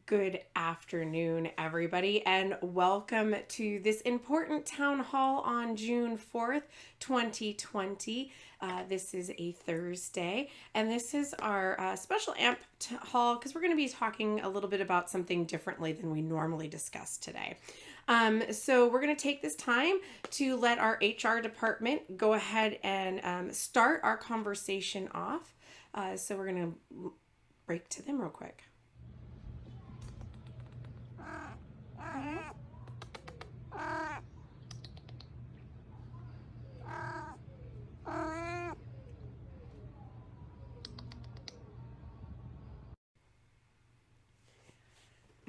Good afternoon, everybody, and welcome to this important town hall on June 4th, 2020. This is a Thursday, and this is our special AMP hall because we're going to be talking a little bit about something differently than we normally discuss today. So we're going to take this time to let our HR department go ahead and start our conversation off. So we're going to break to them real quick.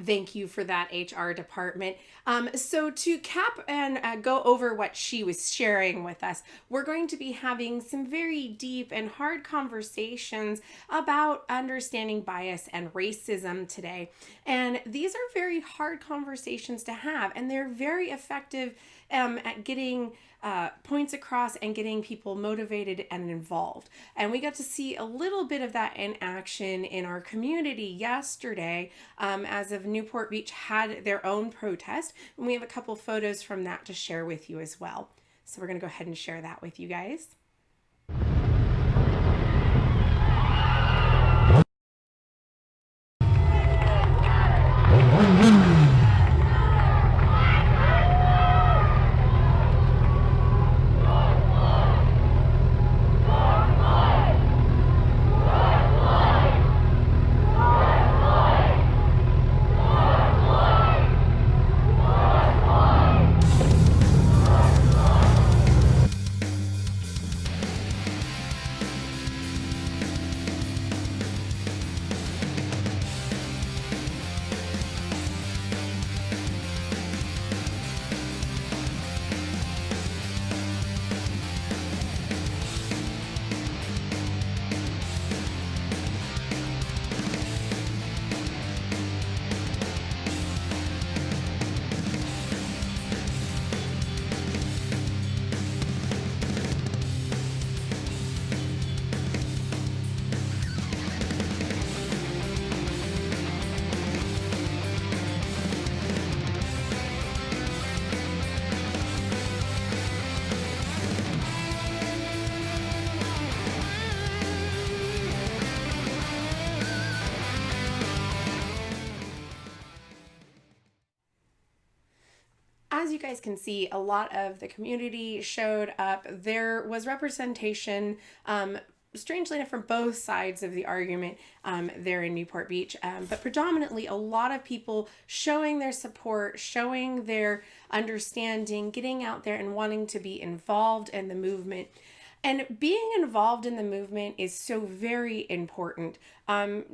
Thank you for that, HR department. So to cap and go over what she was sharing with us, we're going to be having some very deep and hard conversations about understanding bias and racism today. And these are very hard conversations to have, and they're very effective at getting points across and getting people motivated and involved. And we got to see a little bit of that in action in our community yesterday, as of Newport Beach had their own protest. And we have a couple photos from that to share with you as well. So we're going to go ahead and share that with you guys. As you guys can see, a lot of the community showed up. There was representation, strangely enough, from both sides of the argument there in Newport Beach, but predominantly a lot of people showing their support, showing their understanding, getting out there and wanting to be involved in the movement. And being involved in the movement is so very important,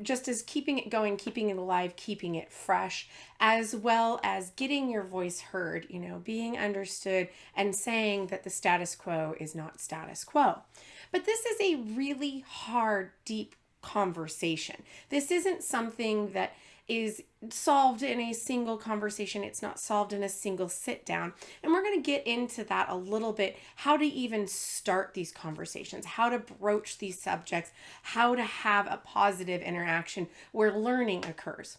just as keeping it going, keeping it alive, keeping it fresh, as well as getting your voice heard, being understood and saying that the status quo is not status quo. But this is a really hard, deep conversation. This isn't something that is solved in a single conversation. It's not solved in a single sit down. And we're going to get into that a little bit, how to even start these conversations, how to broach these subjects, how to have a positive interaction where learning occurs.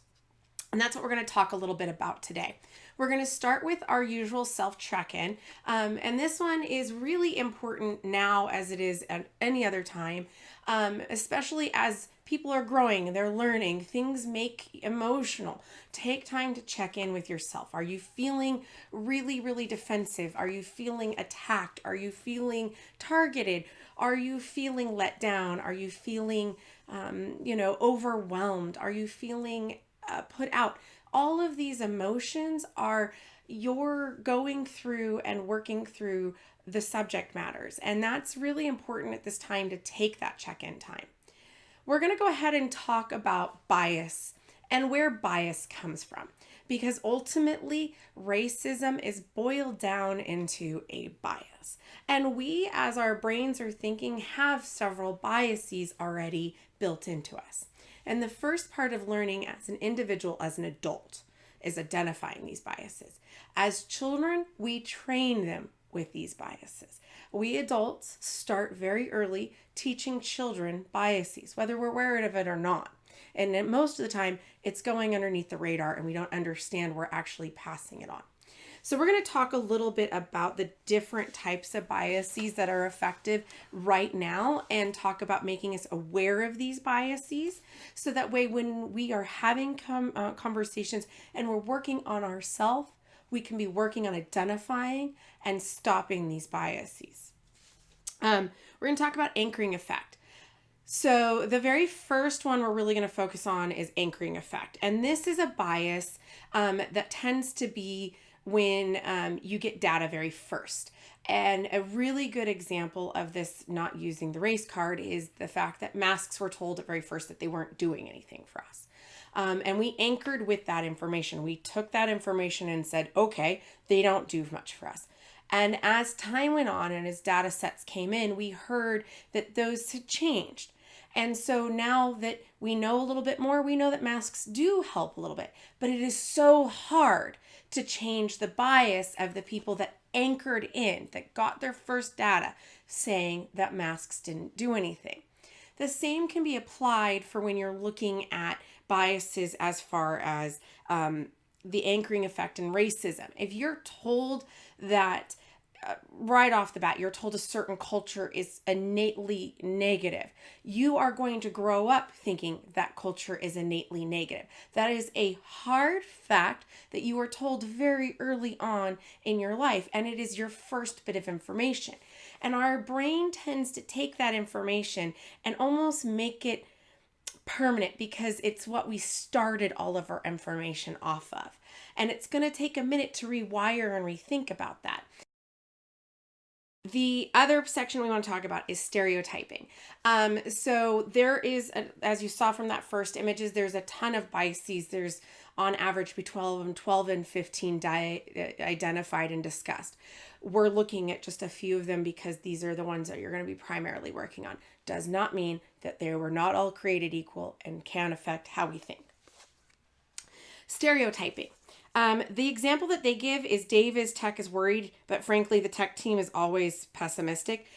And that's what we're going to talk a little bit about today. We're going to start with our usual self-check-in. And this one is really important now as it is at any other time, especially as people are growing and they're learning. Things make emotional. Take time to check in with yourself. Are you feeling really, really defensive? Are you feeling attacked? Are you feeling targeted? Are you feeling let down? Are you feeling, overwhelmed? Are you feeling put out? All of these emotions are you're going through and working through the subject matters. And that's really important at this time to take that check-in time. We're going to go ahead and talk about bias and where bias comes from, because ultimately racism is boiled down into a bias. And we, as our brains are thinking, have several biases already built into us. And the first part of learning as an individual, as an adult, is identifying these biases. As children, we train them with these biases. We adults start very early teaching children biases, whether we're aware of it or not. And then most of the time, it's going underneath the radar and we don't understand we're actually passing it on. So we're going to talk a little bit about the different types of biases that are effective right now and talk about making us aware of these biases. So that way when we are having conversations and we're working on ourselves, we can be working on identifying and stopping these biases. We're going to talk about anchoring effect. So the very first one we're really going to focus on is anchoring effect. And this is a bias that tends to be when you get data very first. And a really good example of this not using the race card is the fact that masks were told at very first that they weren't doing anything for us. And we anchored with that information. We took that information and said, okay, they don't do much for us. And as time went on and as data sets came in, we heard that those had changed. And so now that we know a little bit more, we know that masks do help a little bit. But it is so hard to change the bias of the people that anchored in, that got their first data saying that masks didn't do anything. The same can be applied for when you're looking at biases as far as the anchoring effect in racism. If you're told that right off the bat, you're told a certain culture is innately negative, you are going to grow up thinking that culture is innately negative. That is a hard fact that you were told very early on in your life, and it is your first bit of information. And our brain tends to take that information and almost make it permanent because it's what we started all of our information off of. And it's going to take a minute to rewire and rethink about that. The other section we want to talk about is stereotyping. So there is, as you saw from that first images, there's a ton of biases. There's on average between 12 and 15 identified and discussed. We're looking at just a few of them because these are the ones that you're going to be primarily working on. Does not mean that they were not all created equal and can affect how we think. Stereotyping. The example that they give is tech is worried, but frankly, the tech team is always pessimistic.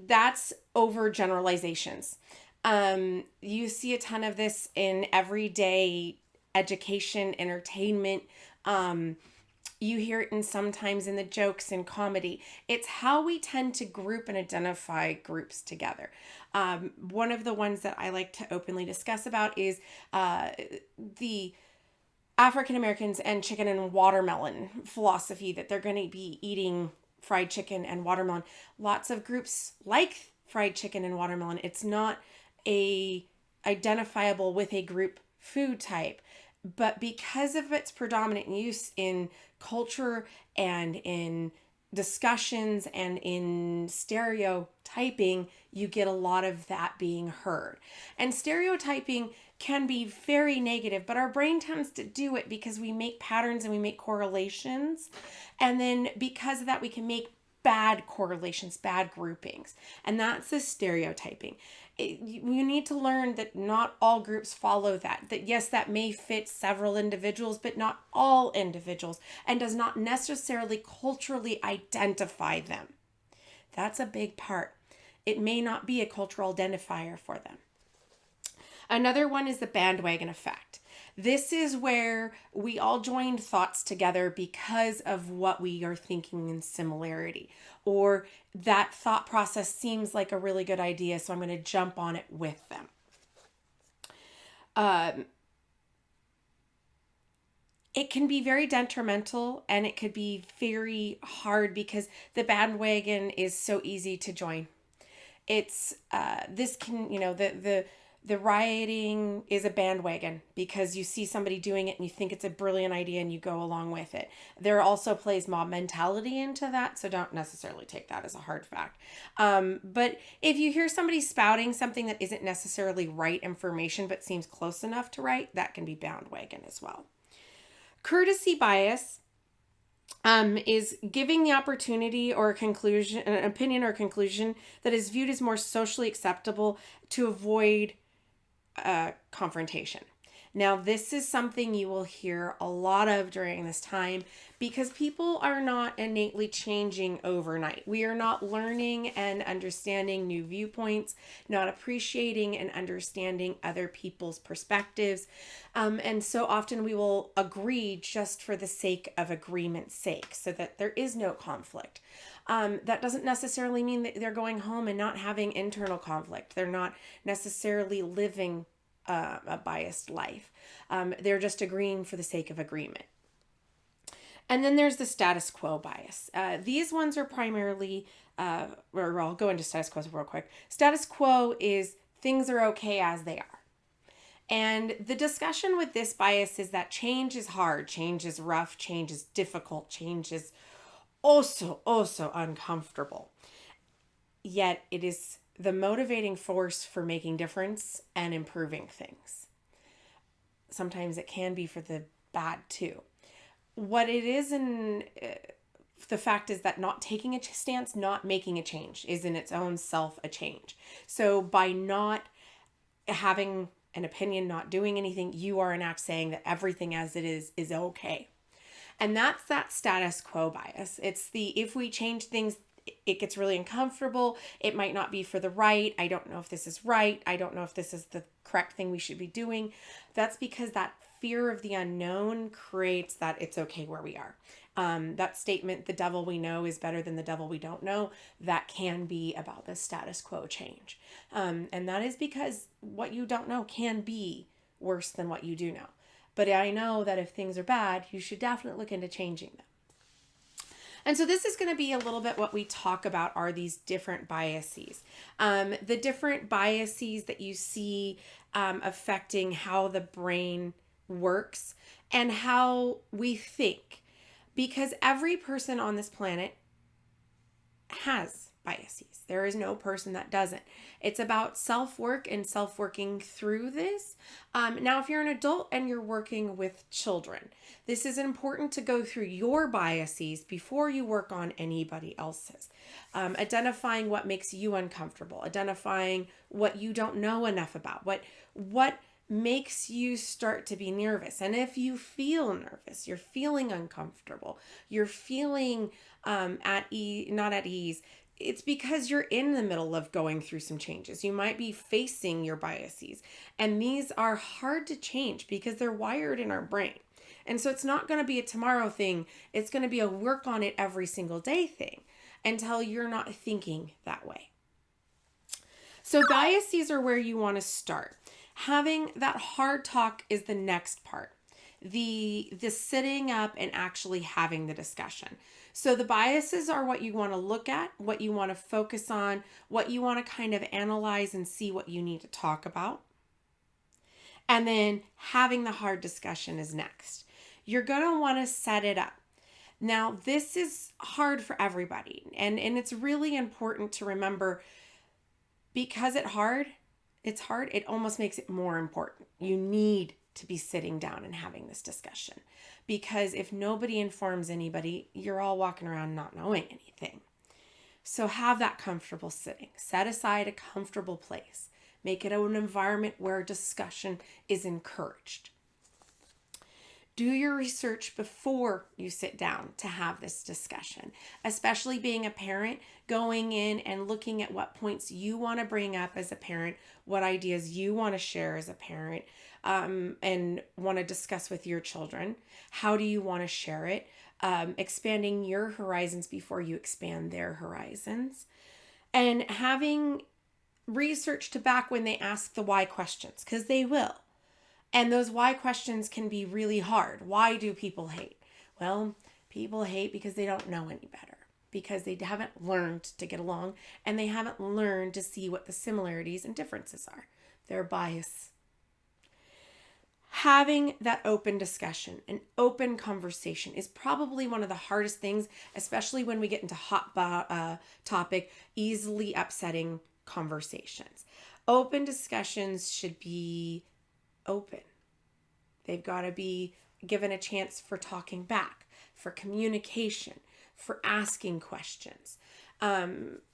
That's overgeneralizations. You see a ton of this in everyday education, entertainment. You hear it sometimes in the jokes and comedy. It's how we tend to group and identify groups together. One of the ones that I like to openly discuss about is the African Americans and chicken and watermelon philosophy, that they're going to be eating fried chicken and watermelon. Lots of groups like fried chicken and watermelon. It's not a identifiable with a group food type, but because of its predominant use in culture and in discussions and in stereotyping, you get a lot of that being heard. And stereotyping can be very negative, but our brain tends to do it because we make patterns and we make correlations. And then because of that, we can make bad correlations, bad groupings. And that's the stereotyping. You need to learn that not all groups follow that. That yes, that may fit several individuals, but not all individuals, and does not necessarily culturally identify them. That's a big part. It may not be a cultural identifier for them. Another one is the bandwagon effect. This is where we all joined thoughts together because of what we are thinking in similarity, or that thought process seems like a really good idea, so I'm going to jump on it with them. It can be very detrimental and it could be very hard because the bandwagon is so easy to join. It's this can, the rioting is a bandwagon because you see somebody doing it and you think it's a brilliant idea and you go along with it. There also plays mob mentality into that, so don't necessarily take that as a hard fact. But if you hear somebody spouting something that isn't necessarily right information but seems close enough to right, that can be bandwagon as well. Courtesy bias is giving the opportunity or a conclusion, an opinion or conclusion that is viewed as more socially acceptable to avoid confrontation. Now, this is something you will hear a lot of during this time because people are not innately changing overnight. We are not learning and understanding new viewpoints, not appreciating and understanding other people's perspectives. And so often we will agree just for the sake of agreement's sake so that there is no conflict. That doesn't necessarily mean that they're going home and not having internal conflict. They're not necessarily living a biased life. They're just agreeing for the sake of agreement. And then there's the status quo bias. These ones are primarily, or I'll go into status quo real quick. Status quo is things are okay as they are. And the discussion with this bias is that change is hard, change is rough, change is difficult, change is oh so uncomfortable. Yet it is the motivating force for making difference and improving things. Sometimes it can be for the bad too. What it is in the fact is that not taking a stance, not making a change is in its own self a change. So by not having an opinion, not doing anything, you are in act saying that everything as it is okay. And that's that status quo bias. It's the if we change things, it gets really uncomfortable. It might not be for the right. I don't know if this is right. I don't know if this is the correct thing we should be doing. That's because that fear of the unknown creates that it's okay where we are. That statement, the devil we know is better than the devil we don't know, that can be about the status quo change. And that is because what you don't know can be worse than what you do know. But I know that if things are bad, you should definitely look into changing them. And so this is going to be a little bit what we talk about are these different biases. The different biases that you see affecting how the brain works and how we think. Because every person on this planet has biases. There is no person that doesn't. It's about self-work and self-working through this. Now, if you're an adult and you're working with children, this is important to go through your biases before you work on anybody else's. Identifying what makes you uncomfortable, identifying what you don't know enough about, what makes you start to be nervous. And if you feel nervous, you're feeling uncomfortable, you're feeling not at ease, it's because you're in the middle of going through some changes. You might be facing your biases. And these are hard to change because they're wired in our brain. And so it's not going to be a tomorrow thing. It's going to be a work on it every single day thing until you're not thinking that way. So biases are where you want to start. Having that hard talk is the next part. The sitting up and actually having the discussion. So the biases are what you want to look at, what you want to focus on, what you want to kind of analyze and see what you need to talk about. And then having the hard discussion is next. You're going to want to set it up. Now, this is hard for everybody. And it's really important to remember because it's hard, it almost makes it more important. You need to be sitting down and having this discussion. Because if nobody informs anybody, you're all walking around not knowing anything. So have that comfortable sitting. Set aside a comfortable place. Make it an environment where discussion is encouraged. Do your research before you sit down to have this discussion, especially being a parent, going in and looking at what points you want to bring up as a parent, what ideas you want to share as a parent, and want to discuss with your children. How do you want to share it? Expanding your horizons before you expand their horizons. And having research to back when they ask the why questions, because they will. And those why questions can be really hard. Why do people hate? Well, people hate because they don't know any better, because they haven't learned to get along and they haven't learned to see what the similarities and differences are. Their bias. Having that open discussion, an open conversation is probably one of the hardest things, especially when we get into hot topic, easily upsetting conversations. Open discussions should be open. They've got to be given a chance for talking back, for communication, for asking questions.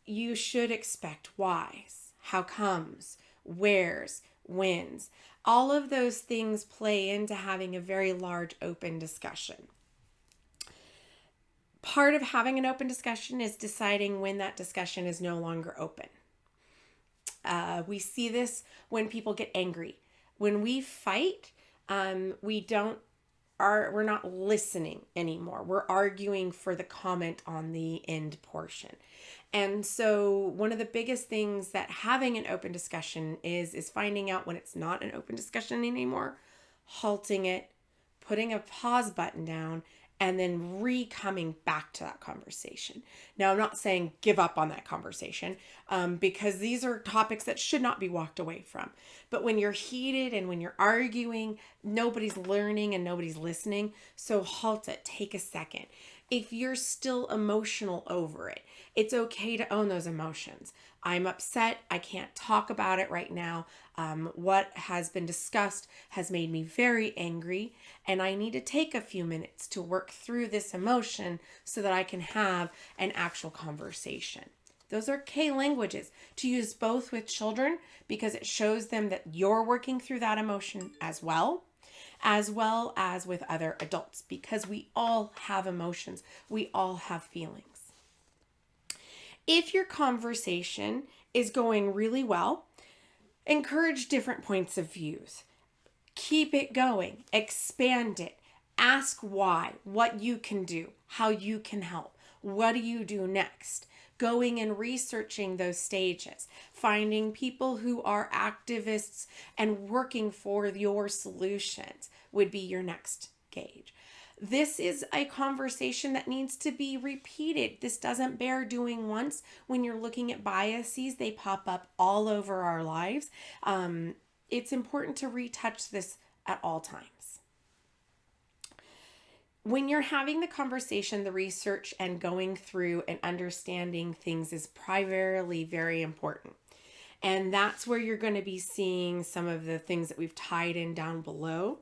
You should expect whys, how comes, wheres, wins. All of those things play into having a very large open discussion. Part of having an open discussion is deciding when that discussion is no longer open. We see this when people get angry. When we fight, we're not listening anymore. We're arguing for the comment on the end portion. And so one of the biggest things that having an open discussion is finding out when it's not an open discussion anymore, halting it, putting a pause button down, and then coming back to that conversation. Now, I'm not saying give up on that conversation because these are topics that should not be walked away from. But when you're heated and when you're arguing, nobody's learning and nobody's listening. So halt it. Take a second. If you're still emotional over it, it's okay to own those emotions. I'm upset. I can't talk about it right now. What has been discussed has made me very angry, and I need to take a few minutes to work through this emotion so that I can have an actual conversation. Those are K languages to use both with children because it shows them that you're working through that emotion as well as with other adults, because we all have emotions. We all have feelings. If your conversation is going really well, encourage different points of views. Keep it going. Expand it. Ask why, what you can do, how you can help. What do you do next? Going and researching those stages, finding people who are activists and working for your solutions would be your next gauge. This is a conversation that needs to be repeated. This doesn't bear doing once. When you're looking at biases, they pop up all over our lives. It's important to retouch this at all times. When you're having the conversation, the research and going through and understanding things is primarily very important. And that's where you're going to be seeing some of the things that we've tied in down below.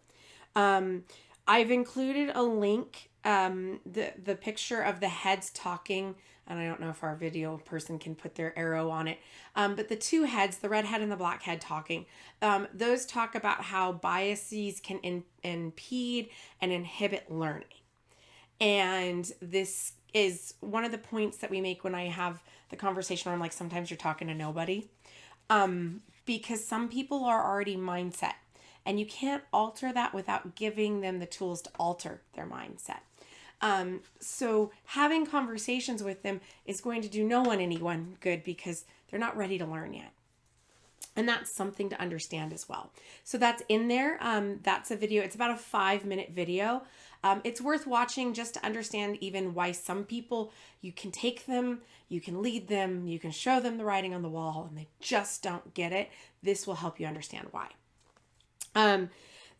I've included a link, the picture of the heads talking, and I don't know if our video person can put their arrow on it, but the two heads, the red head and the black head talking, those talk about how biases can impede and inhibit learning. And this is one of the points that we make when I have the conversation where I'm like, sometimes you're talking to nobody, because some people are already mindset. And you can't alter that without giving them the tools to alter their mindset. So having conversations with them is going to do no one anyone good because they're not ready to learn yet. And that's something to understand as well. So that's in there. That's a video. It's about a 5-minute video. It's worth watching just to understand even why some people, you can take them, you can lead them, you can show them the writing on the wall, and they just don't get it. This will help you understand why.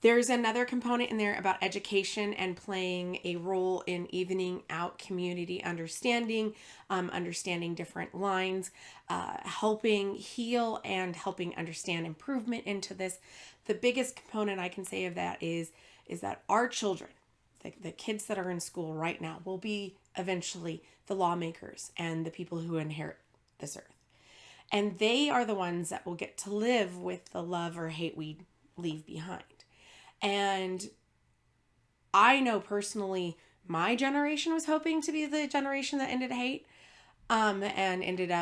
There's another component in there about education and playing a role in evening out community understanding, understanding different lines, helping heal and helping understand improvement into this. The biggest component I can say of that is that our children, the kids that are in school right now, will be eventually the lawmakers and the people who inherit this earth. And they are the ones that will get to live with the love or hate we leave behind. And I know personally, my generation was hoping to be the generation that ended hate, and ended,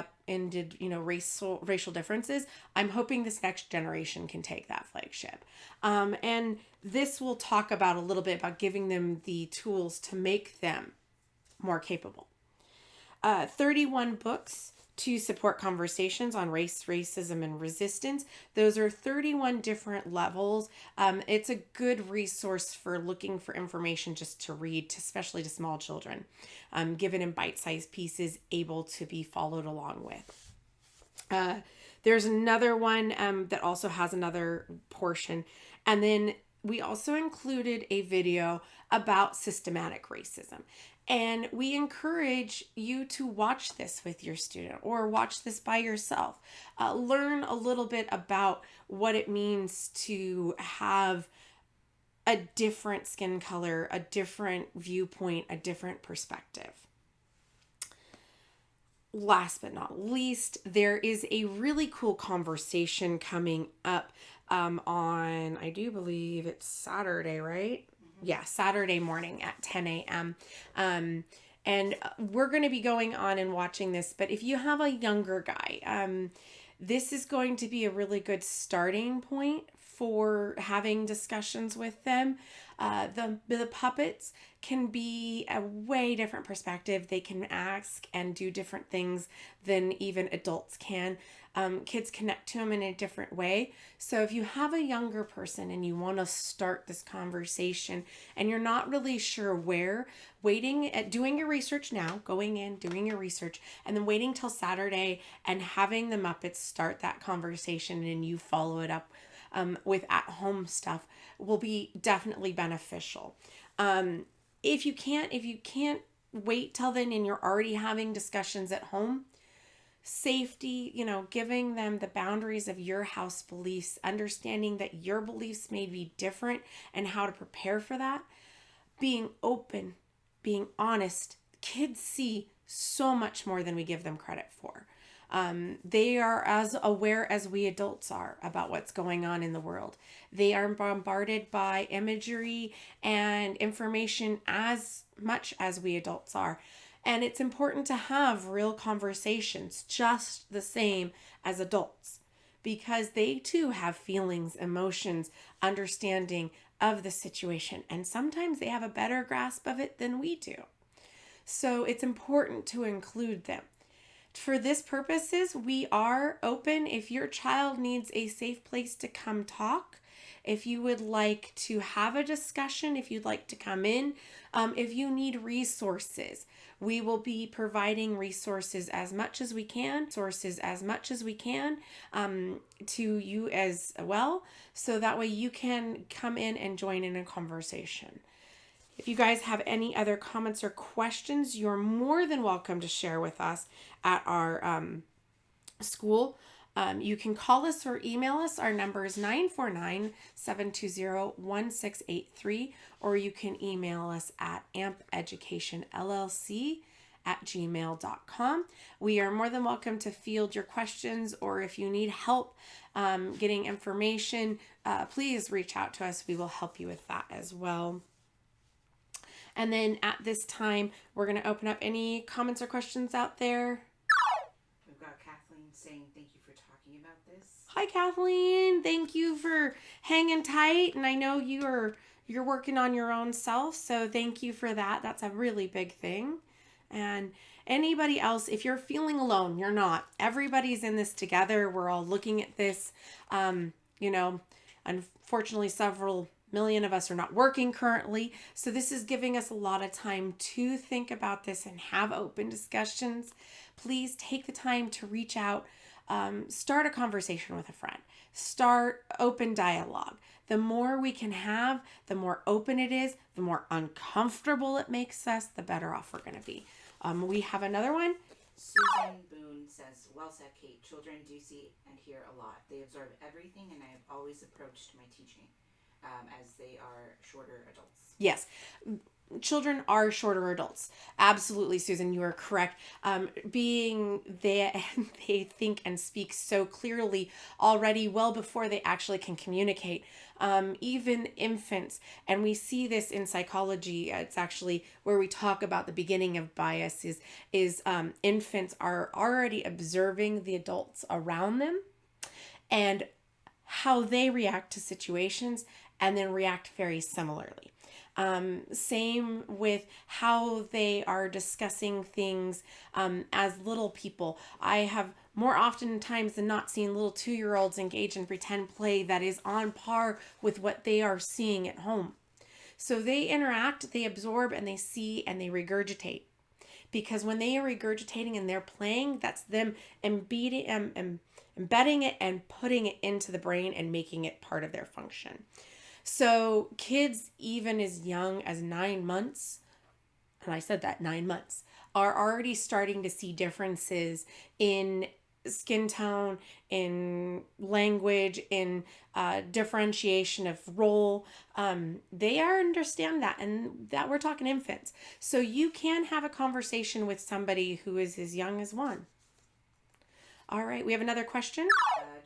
racial differences. I'm hoping this next generation can take that flagship. And this will talk about a little bit about giving them the tools to make them more capable. 31 books to support conversations on race, racism, and resistance. Those are 31 different levels. It's a good resource for looking for information just to read, especially to small children, given in bite-sized pieces, able to be followed along with. There's another one that also has another portion. And then we also included a video about systematic racism. And we encourage you to watch this with your student or watch this by yourself. Learn a little bit about what it means to have a different skin color, a different viewpoint, a different perspective. last but not least, there is a really cool conversation coming up on, I do believe it's Saturday, right? Yeah, Saturday morning at 10 a.m. And we're going to be going on and watching this. But if you have a younger guy, this is going to be a really good starting point for having discussions with them. The puppets can be a way different perspective. They can ask and do different things than even adults can. Kids connect to them in a different way. So if you have a younger person and you want to start this conversation and you're not really sure where, doing your research now, going in, doing your research, and then waiting till Saturday and having the Muppets start that conversation and you follow it up with at-home stuff will be definitely beneficial. If you can't wait till then and you're already having discussions at home, safety, giving them the boundaries of your house beliefs, understanding that your beliefs may be different and how to prepare for that, being open, being honest. Kids see so much more than we give them credit for. They are as aware as we adults are about what's going on in the world. They are bombarded by imagery and information as much as we adults are. And it's important to have real conversations just the same as adults, because they too have feelings, emotions, understanding of the situation. And sometimes they have a better grasp of it than we do. So it's important to include them. For this purposes, we are open. If your child needs a safe place to come talk, if you would like to have a discussion, if you'd like to come in, if you need resources, we will be providing resources as much as we can, to you as well, so that way you can come in and join in a conversation. If you guys have any other comments or questions, you're more than welcome to share with us at our school. You can call us or email us. Our number is 949-720-1683, or you can email us at ampeducationllc@gmail.com. We are more than welcome to field your questions, or if you need help getting information, please reach out to us. We will help you with that as well. And then at this time, we're going to open up any comments or questions out there. We've got Kathleen saying thank you for talking about this. Hi, Kathleen. Thank you for hanging tight. And I know you're working on your own self, so thank you for that. That's a really big thing. And anybody else, if you're feeling alone, you're not. Everybody's in this together. We're all looking at this. Unfortunately, several million of us are not working currently. So this is giving us a lot of time to think about this and have open discussions. Please take the time to reach out, start a conversation with a friend, start open dialogue. The more we can have, the more open it is, the more uncomfortable it makes us, the better off we're going to be. We have another one. Susan Boone says, well said, Kate. Children do see and hear a lot. They absorb everything, and I have always approached my teaching as they are shorter adults. Yes. Children are shorter adults. Absolutely, Susan, you are correct. Being they think and speak so clearly already well before they actually can communicate. Even infants, and we see this in psychology. It's actually where we talk about the beginning of bias is infants are already observing the adults around them and how they react to situations, and then react very similarly. Same with how they are discussing things as little people. I have more often times than not seen little 2-year-olds engage in pretend play that is on par with what they are seeing at home. So they interact, they absorb, and they see, and they regurgitate. Because when they are regurgitating and they're playing, that's them embedding it and putting it into the brain and making it part of their function. So kids even as young as 9 months, and I said that 9 months, are already starting to see differences in skin tone, in language, in differentiation of role. They understand that, and that we're talking infants. So you can have a conversation with somebody who is as young as 1. All right, we have another question.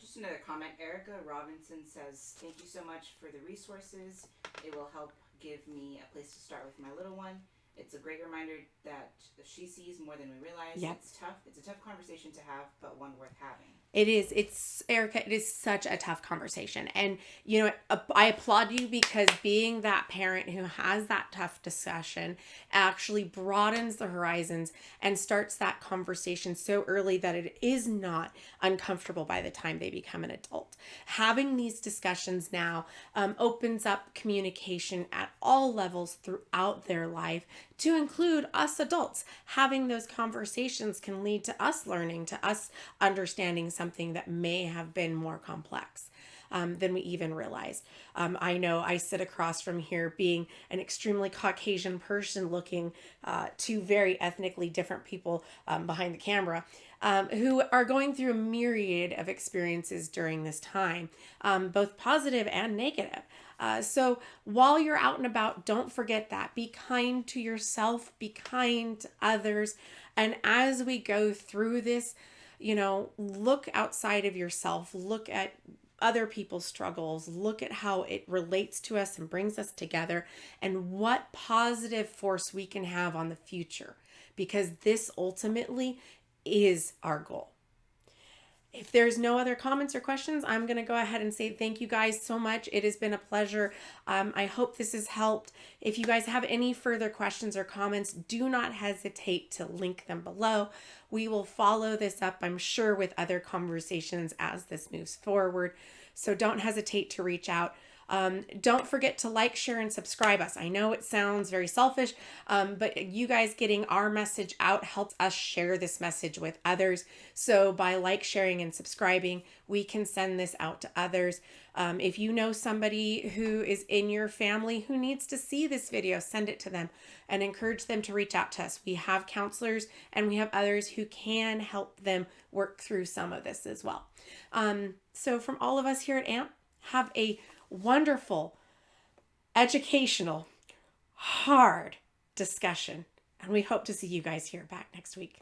Just another comment. Erica Robinson says, "Thank you so much for the resources. It will help give me a place to start with my little one. It's a great reminder that she sees more than we realize. Yep. It's tough. It's a tough conversation to have, but one worth having." It is. It's Erica. It is such a tough conversation, and you know, I applaud you, because being that parent who has that tough discussion actually broadens the horizons and starts that conversation so early that it is not uncomfortable by the time they become an adult. Having these discussions now opens up communication at all levels throughout their life, to include us adults. Having those conversations can lead to us learning, to us understanding something that may have been more complex than we even realized. I know I sit across from here, being an extremely Caucasian person, looking two very ethnically different people behind the camera, who are going through a myriad of experiences during this time, both positive and negative. So while you're out and about, don't forget that. Be kind to yourself, be kind to others. And as we go through this, look outside of yourself, look at other people's struggles, look at how it relates to us and brings us together, and what positive force we can have on the future, because this ultimately is our goal. If there's no other comments or questions, I'm going to go ahead and say thank you guys so much. It has been a pleasure. I hope this has helped. If you guys have any further questions or comments, do not hesitate to link them below. We will follow this up, I'm sure, with other conversations as this moves forward. So don't hesitate to reach out. Don't forget to like, share, and subscribe us. I know it sounds very selfish, but you guys getting our message out helps us share this message with others. So by like, sharing, and subscribing, we can send this out to others. If you know somebody who is in your family who needs to see this video, send it to them and encourage them to reach out to us. We have counselors and we have others who can help them work through some of this as well. So from all of us here at AMP, have a wonderful, educational, hard discussion. And we hope to see you guys here back next week.